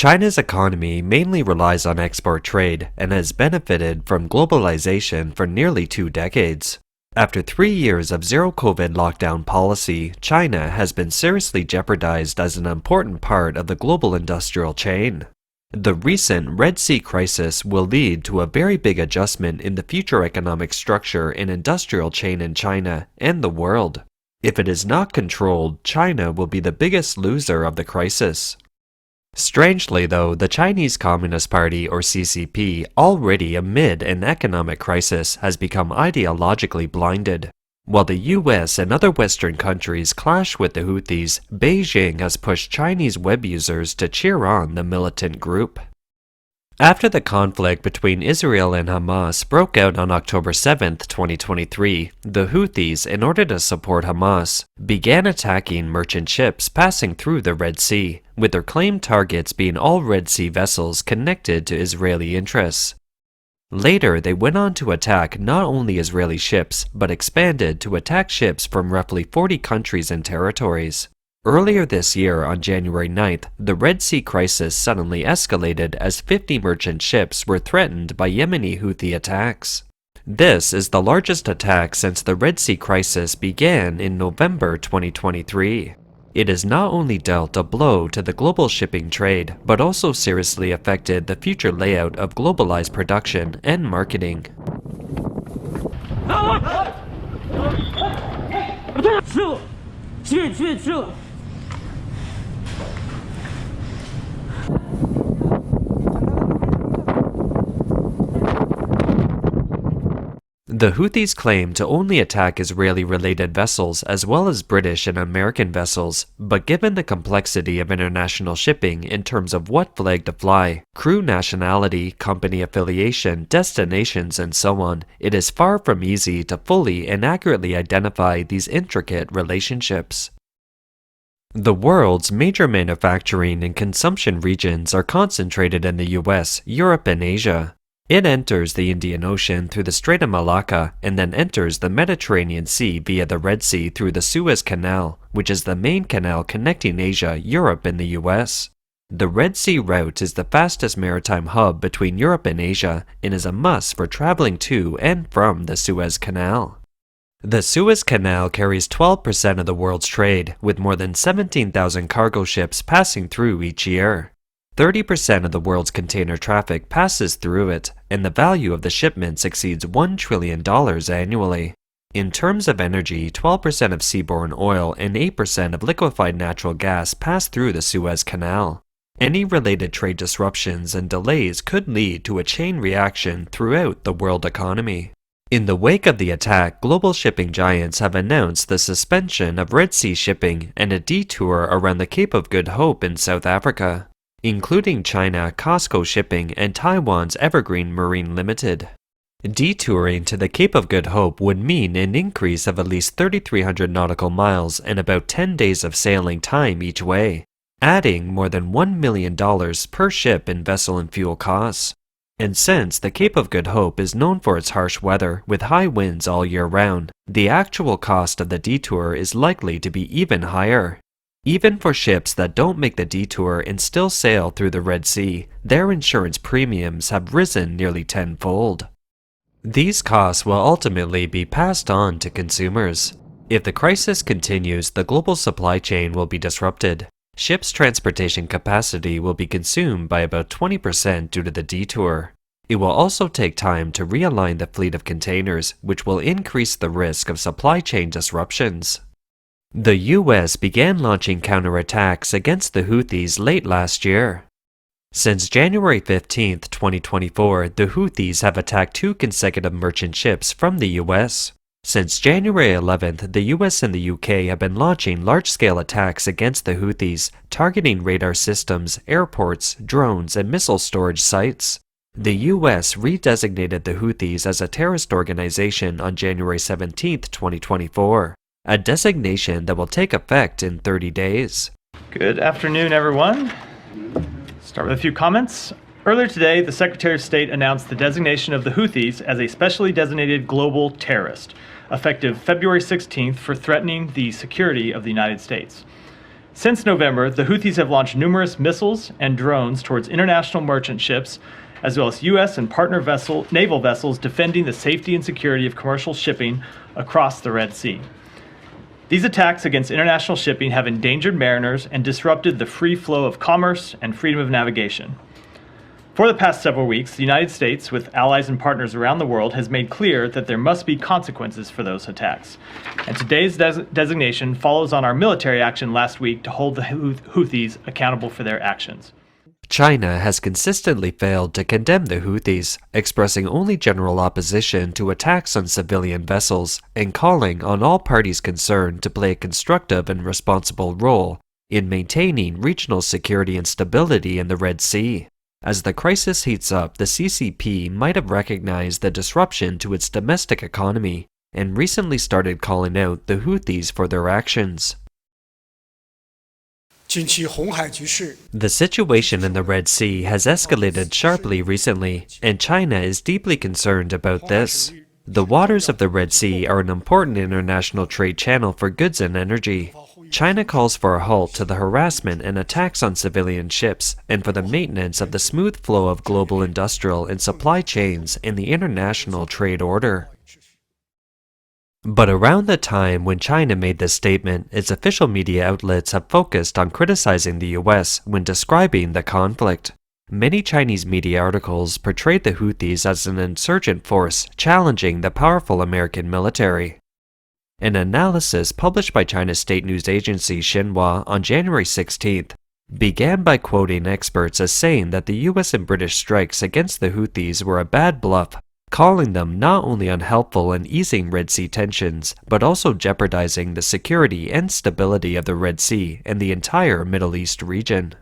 China's economy mainly relies on export trade and has benefited from globalization for nearly 2 decades. After 3 years of zero-COVID lockdown policy, China has been seriously jeopardized as an important part of the global industrial chain. The recent Red Sea crisis will lead to a very big adjustment in the future economic structure and industrial chain in China and the world. If it is not controlled, China will be the biggest loser of the crisis. Strangely though, the Chinese Communist Party or CCP, already amid an economic crisis, has become ideologically blinded. While the US and other Western countries clash with the Houthis, Beijing has pushed Chinese web users to cheer on the militant group. After the conflict between Israel and Hamas broke out on October 7, 2023, the Houthis, in order to support Hamas, began attacking merchant ships passing through the Red Sea, with their claimed targets being all Red Sea vessels connected to Israeli interests. Later, they went on to attack not only Israeli ships, but expanded to attack ships from roughly 40 countries and territories. Earlier this year, on January 9th, the Red Sea crisis suddenly escalated as 50 merchant ships were threatened by Yemeni Houthi attacks. This is the largest attack since the Red Sea crisis began in November 2023. It has not only dealt a blow to the global shipping trade, but also seriously affected the future layout of globalized production and marketing. The Houthis claim to only attack Israeli-related vessels as well as British and American vessels, but given the complexity of international shipping in terms of what flag to fly, crew nationality, company affiliation, destinations, and so on, it is far from easy to fully and accurately identify these intricate relationships. The world's major manufacturing and consumption regions are concentrated in the US, Europe, and Asia. It enters the Indian Ocean through the Strait of Malacca and then enters the Mediterranean Sea via the Red Sea through the Suez Canal, which is the main canal connecting Asia, Europe, and the US. The Red Sea route is the fastest maritime hub between Europe and Asia and is a must for traveling to and from the Suez Canal. The Suez Canal carries 12% of the world's trade, with more than 17,000 cargo ships passing through each year. 30% of the world's container traffic passes through it, and the value of the shipments exceeds $1 trillion annually. In terms of energy, 12% of seaborne oil and 8% of liquefied natural gas pass through the Suez Canal. Any related trade disruptions and delays could lead to a chain reaction throughout the world economy. In the wake of the attack, global shipping giants have announced the suspension of Red Sea shipping and a detour around the Cape of Good Hope in South Africa, including China, COSCO Shipping, and Taiwan's Evergreen Marine Limited. Detouring to the Cape of Good Hope would mean an increase of at least 3,300 nautical miles and about 10 days of sailing time each way, adding more than $1 million per ship in vessel and fuel costs. And since the Cape of Good Hope is known for its harsh weather with high winds all year round, the actual cost of the detour is likely to be even higher. Even for ships that don't make the detour and still sail through the Red Sea, their insurance premiums have risen nearly tenfold. These costs will ultimately be passed on to consumers. If the crisis continues, the global supply chain will be disrupted. Ships' transportation capacity will be consumed by about 20% due to the detour. It will also take time to realign the fleet of containers, which will increase the risk of supply chain disruptions. The US began launching counterattacks against the Houthis late last year. Since January 15, 2024, the Houthis have attacked 2 consecutive merchant ships from the US. Since January 11th, the US and the UK have been launching large-scale attacks against the Houthis, targeting radar systems, airports, drones, and missile storage sites. The US redesignated the Houthis as a terrorist organization on January 17, 2024, a designation that will take effect in 30 days. Good afternoon, everyone. Start with a few comments. Earlier today, the Secretary of State announced the designation of the Houthis as a specially designated global terrorist, effective February 16th for threatening the security of the United States. Since November, the Houthis have launched numerous missiles and drones towards international merchant ships, as well as U.S. and partner naval vessels defending the safety and security of commercial shipping across the Red Sea. These attacks against international shipping have endangered mariners and disrupted the free flow of commerce and freedom of navigation. For the past several weeks, the United States, with allies and partners around the world, has made clear that there must be consequences for those attacks. And today's designation follows on our military action last week to hold the Houthis accountable for their actions. China has consistently failed to condemn the Houthis, expressing only general opposition to attacks on civilian vessels and calling on all parties concerned to play a constructive and responsible role in maintaining regional security and stability in the Red Sea. As the crisis heats up, the CCP might have recognized the disruption to its domestic economy and recently started calling out the Houthis for their actions. The situation in the Red Sea has escalated sharply recently, and China is deeply concerned about this. The waters of the Red Sea are an important international trade channel for goods and energy. China calls for a halt to the harassment and attacks on civilian ships and for the maintenance of the smooth flow of global industrial and supply chains in the international trade order. But around the time when China made this statement, its official media outlets have focused on criticizing the US when describing the conflict. Many Chinese media articles portrayed the Houthis as an insurgent force challenging the powerful American military. An analysis published by China's state news agency Xinhua on January 16th began by quoting experts as saying that the US and British strikes against the Houthis were a bad bluff, calling them not only unhelpful in easing Red Sea tensions, but also jeopardizing the security and stability of the Red Sea and the entire Middle East region.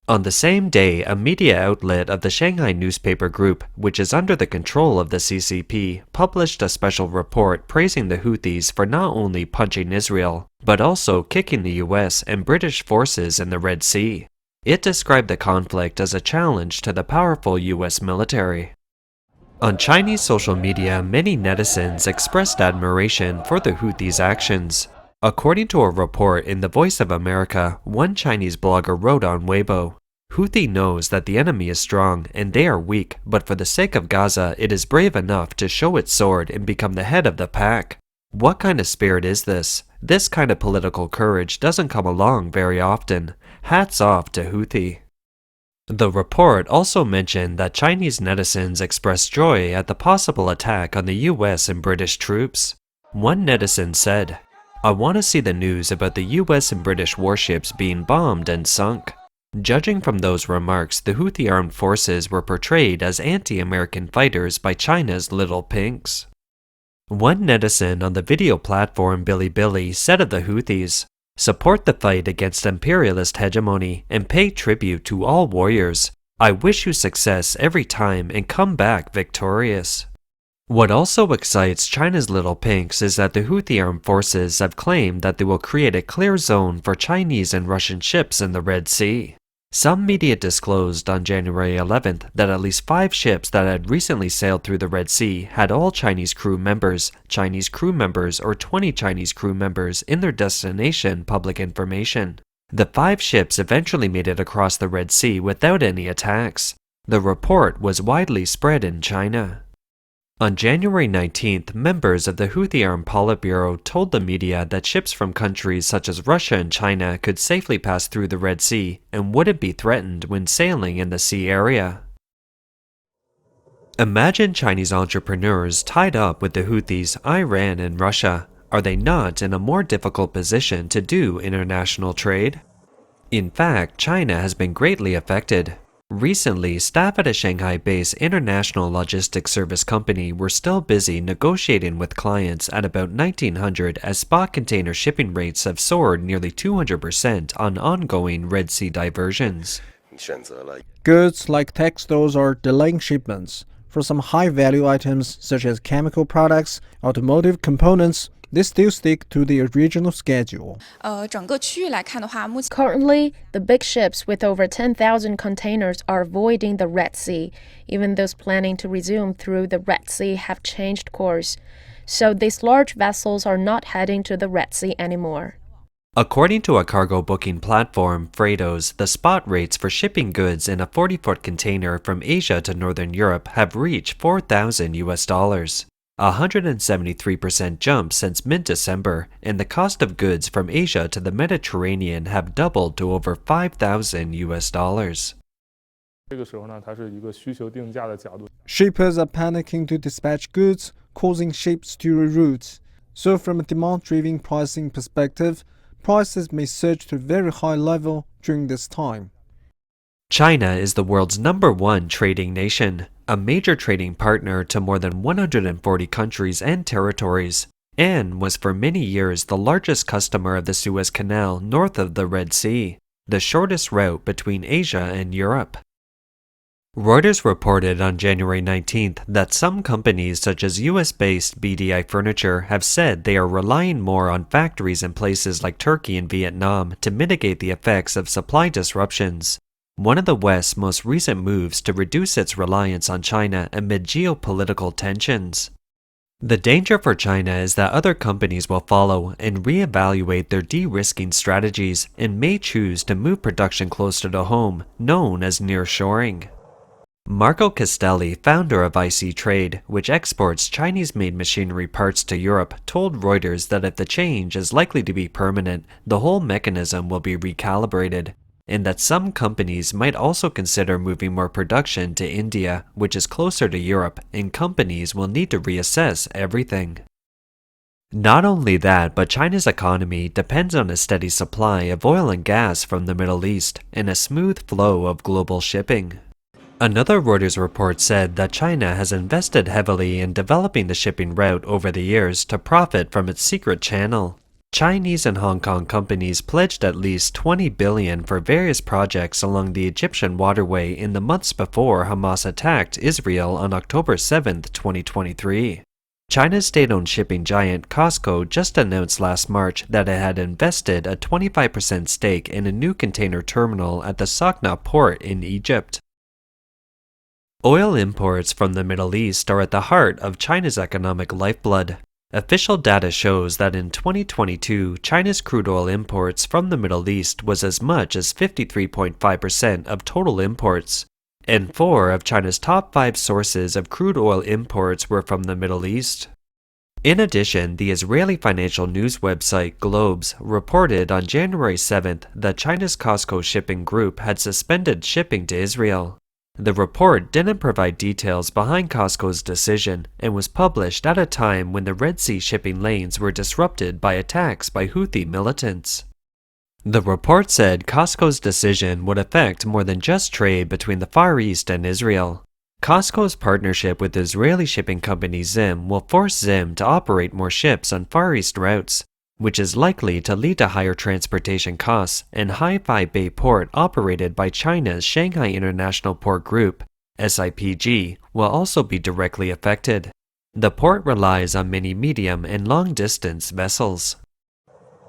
On the same day, a media outlet of the Shanghai newspaper group, which is under the control of the CCP, published a special report praising the Houthis for not only punching Israel, but also kicking the US and British forces in the Red Sea. It described the conflict as a challenge to the powerful US military. On Chinese social media, many netizens expressed admiration for the Houthis' actions. According to a report in The Voice of America, one Chinese blogger wrote on Weibo, "Houthi knows that the enemy is strong and they are weak, but for the sake of Gaza, it is brave enough to show its sword and become the head of the pack. What kind of spirit is this? This kind of political courage doesn't come along very often. Hats off to Houthi." The report also mentioned that Chinese netizens expressed joy at the possible attack on the US and British troops. One netizen said, "I want to see the news about the US and British warships being bombed and sunk." Judging from those remarks, the Houthi armed forces were portrayed as anti-American fighters by China's little pinks. One netizen on the video platform Bilibili said of the Houthis, "Support the fight against imperialist hegemony and pay tribute to all warriors. I wish you success every time and come back victorious." What also excites China's little pinks is that the Houthi armed forces have claimed that they will create a clear zone for Chinese and Russian ships in the Red Sea. Some media disclosed on January 11th that at least 5 ships that had recently sailed through the Red Sea had all Chinese crew members, or 20 Chinese crew members in their destination public information. The 5 ships eventually made it across the Red Sea without any attacks. The report was widely spread in China. On January 19th, members of the Houthi armed Politburo told the media that ships from countries such as Russia and China could safely pass through the Red Sea and wouldn't be threatened when sailing in the sea area. Imagine Chinese entrepreneurs tied up with the Houthis, Iran, and Russia. Are they not in a more difficult position to do international trade? In fact, China has been greatly affected. Recently, staff at a Shanghai-based international logistics service company were still busy negotiating with clients at about 1900 as spot container shipping rates have soared nearly 200% on ongoing Red Sea diversions. Goods like textiles are delaying shipments. For some high-value items such as chemical products, automotive components, they still stick to the original schedule. Currently, the big ships with over 10,000 containers are avoiding the Red Sea. Even those planning to resume through the Red Sea have changed course. So these large vessels are not heading to the Red Sea anymore. According to a cargo booking platform, Freightos, the spot rates for shipping goods in a 40-foot container from Asia to Northern Europe have reached $4,000, a 173% jump since mid-December, and the cost of goods from Asia to the Mediterranean have doubled to over $5,000. 这个时候呢，它是一个需求定价的角度。 Shippers are panicking to dispatch goods, causing ships to reroute. So from a demand-driven pricing perspective, prices may surge to a very high level during this time. China is the world's #1 trading nation, a major trading partner to more than 140 countries and territories, and was for many years the largest customer of the Suez Canal north of the Red Sea, the shortest route between Asia and Europe. Reuters reported on January 19th that some companies such as US-based BDI Furniture have said they are relying more on factories in places like Turkey and Vietnam to mitigate the effects of supply disruptions, one of the West's most recent moves to reduce its reliance on China amid geopolitical tensions. The danger for China is that other companies will follow and reevaluate their de-risking strategies and may choose to move production closer to home, known as nearshoring. Marco Castelli, founder of IC Trade, which exports Chinese-made machinery parts to Europe, told Reuters that if the change is likely to be permanent, the whole mechanism will be recalibrated, and that some companies might also consider moving more production to India, which is closer to Europe, and companies will need to reassess everything. Not only that, but China's economy depends on a steady supply of oil and gas from the Middle East and a smooth flow of global shipping. Another Reuters report said that China has invested heavily in developing the shipping route over the years to profit from its secret channel. Chinese and Hong Kong companies pledged at least $20 billion for various projects along the Egyptian waterway in the months before Hamas attacked Israel on October 7, 2023. China's state-owned shipping giant COSCO just announced last March that it had invested a 25% stake in a new container terminal at the Sakna port in Egypt. Oil imports from the Middle East are at the heart of China's economic lifeblood. Official data shows that in 2022, China's crude oil imports from the Middle East was as much as 53.5% of total imports, and 4 of China's top 5 sources of crude oil imports were from the Middle East. In addition, the Israeli financial news website Globes reported on January 7th that China's COSCO shipping group had suspended shipping to Israel. The report didn't provide details behind COSCO's decision and was published at a time when the Red Sea shipping lanes were disrupted by attacks by Houthi militants. The report said COSCO's decision would affect more than just trade between the Far East and Israel. COSCO's partnership with Israeli shipping company Zim will force Zim to operate more ships on Far East routes, which is likely to lead to higher transportation costs, and Haifa Bay Port operated by China's Shanghai International Port Group, SIPG, will also be directly affected. The port relies on many medium and long-distance vessels.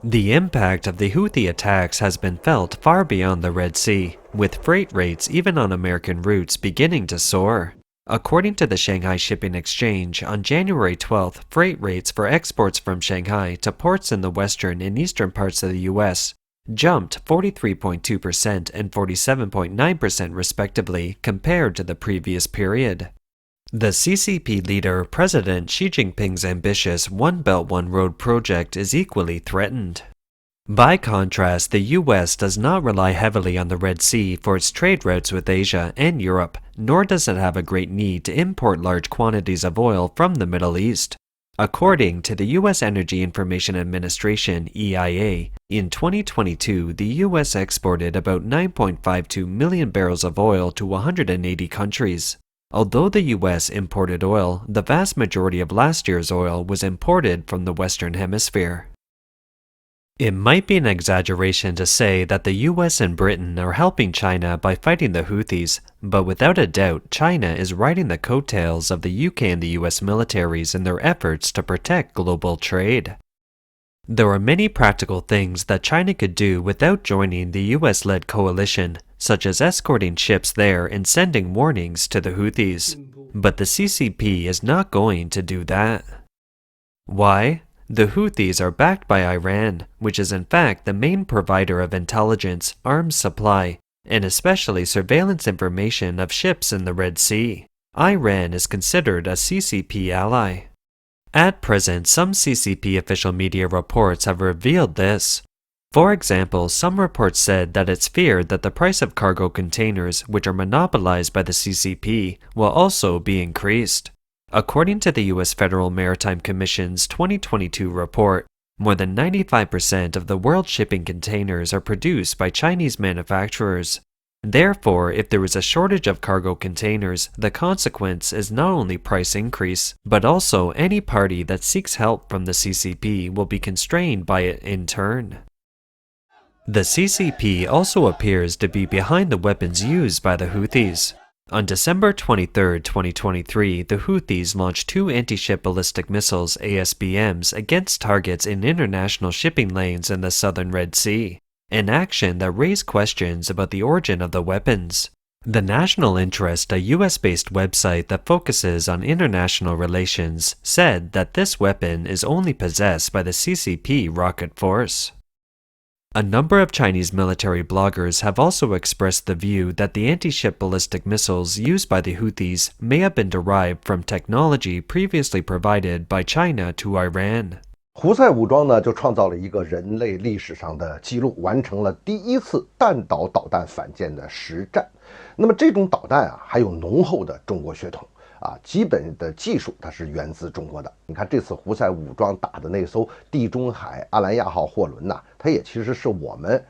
The impact of the Houthi attacks has been felt far beyond the Red Sea, with freight rates even on American routes beginning to soar. According to the Shanghai Shipping Exchange, on January 12th, freight rates for exports from Shanghai to ports in the western and eastern parts of the U.S. jumped 43.2% and 47.9% respectively compared to the previous period. The CCP leader, President Xi Jinping's ambitious One Belt One Road project is equally threatened. By contrast, the U.S. does not rely heavily on the Red Sea for its trade routes with Asia and Europe, nor does it have a great need to import large quantities of oil from the Middle East. According to the U.S. Energy Information Administration (EIA), in 2022, the U.S. exported about 9.52 million barrels of oil to 180 countries. Although the U.S. imported oil, the vast majority of last year's oil was imported from the Western Hemisphere. It might be an exaggeration to say that the US and Britain are helping China by fighting the Houthis, but without a doubt, China is riding the coattails of the UK and the US militaries in their efforts to protect global trade. There are many practical things that China could do without joining the US-led coalition, such as escorting ships there and sending warnings to the Houthis. But the CCP is not going to do that. Why? The Houthis are backed by Iran, which is in fact the main provider of intelligence, arms supply, and especially surveillance information of ships in the Red Sea. Iran is considered a CCP ally. At present, some CCP official media reports have revealed this. For example, some reports said that it's feared that the price of cargo containers, which are monopolized by the CCP, will also be increased. According to the U.S. Federal Maritime Commission's 2022 report, more than 95% of the world's shipping containers are produced by Chinese manufacturers. Therefore, if there is a shortage of cargo containers, the consequence is not only price increase, but also any party that seeks help from the CCP will be constrained by it in turn. The CCP also appears to be behind the weapons used by the Houthis. On December 23, 2023, the Houthis launched 2 anti-ship ballistic missiles ASBMs against targets in international shipping lanes in the southern Red Sea, an action that raised questions about the origin of the weapons. The National Interest, a US-based website that focuses on international relations, said that this weapon is only possessed by the CCP rocket force. A number of Chinese military bloggers have also expressed the view that the anti-ship ballistic missiles used by the Houthis may have been derived from technology previously provided by China to Iran. 胡塞武装呢，就创造了一个人类历史上的记录，完成了第一次弹道导弹反舰的实战。那么这种导弹啊，还有浓厚的中国血统。基本的技术它是源自中国的。你看这次胡塞武装打的那艘地中海阿兰亚号货轮呐，它也其实是我们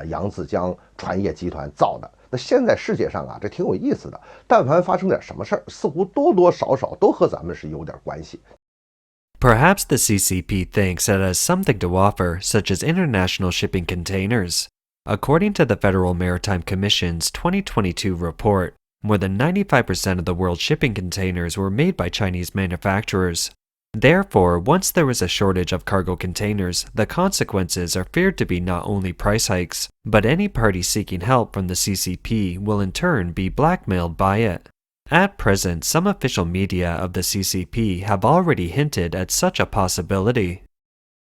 扬子江船业集团造的。那现在世界上这挺有意思的，但凡发生点什么事儿，似乎多多少少都和咱们是有点关系。Perhaps the CCP thinks it has something to offer, such as international shipping containers. According to the Federal Maritime Commission's 2022 report, more than 95% of the world's shipping containers were made by Chinese manufacturers. Therefore, once there is a shortage of cargo containers, the consequences are feared to be not only price hikes, but any party seeking help from the CCP will in turn be blackmailed by it. At present, some official media of the CCP have already hinted at such a possibility.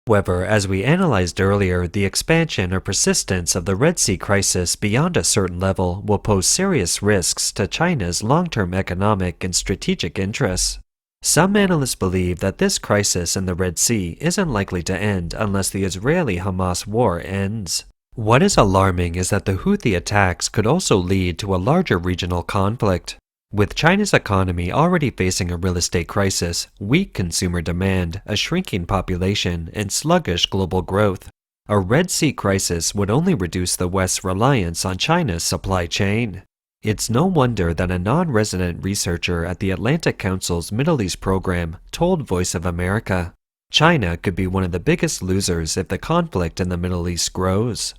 However, as we analyzed earlier, the expansion or persistence of the Red Sea crisis beyond a certain level will pose serious risks to China's long-term economic and strategic interests. Some analysts believe that this crisis in the Red Sea isn't likely to end unless the Israeli-Hamas war ends. What is alarming is that the Houthi attacks could also lead to a larger regional conflict. With China's economy already facing a real estate crisis, weak consumer demand, a shrinking population, and sluggish global growth, a Red Sea crisis would only reduce the West's reliance on China's supply chain. It's no wonder that a non-resident researcher at the Atlantic Council's Middle East program told Voice of America, China could be one of the biggest losers if the conflict in the Middle East grows.